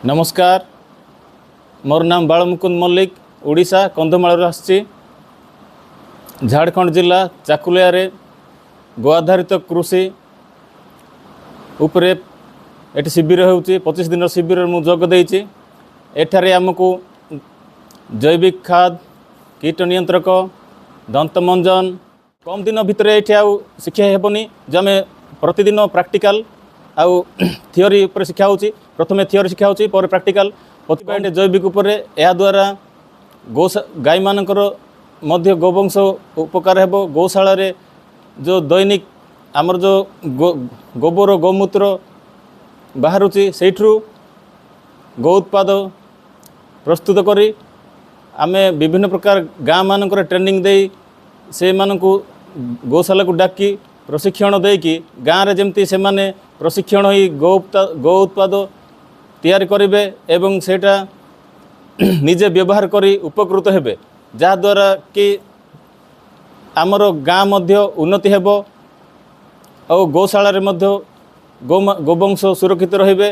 नमस्कार मोर नाम बालमुकुंद मल्लिक ओडिशा कंधमाल आसी झारखंड जिला चाकुलिया रे गो आधारित कृषि उपरे एटी शिविर होउची 25 दिन शिविर मु जोग देइची। एठारे आमको जैविक खाद कीट नियंत्रक दंतमंजन कम दिन भितर ये आउ शिक्षा हेबनी जो आम प्रतिदिन प्रैक्टिकल आउ थियोरी उपर शिक्षा होची। प्रथमे थियोरी शिक्षा होची पर प्रैक्टिकल प्रतिपाटे जैविक उपरे या द्वारा गाई मानकर मध्य गोवंश उपकार हेबो। गौशाला रे जो दैनिक आमर जो गोबर गोमूत्र बाहरुची सेठरू गो उत्पाद प्रस्तुत करी आमे विभिन्न प्रकार गाँ मानकर ट्रेनिंग दे से मानकु गौशाला को डाकी प्रशिक्षण देकी गाँव रे जमती से माने प्रशिक्षण होई गो उत्पाद तैयारी करेंगे एवं सेटा निजे व्यवहार करी उपकृत हेबे जहा द्वारा कि आमर गाँ मध्य उन्नति हेबो और गौशाला रे मध्य गोवंश सुरक्षित रहिबे।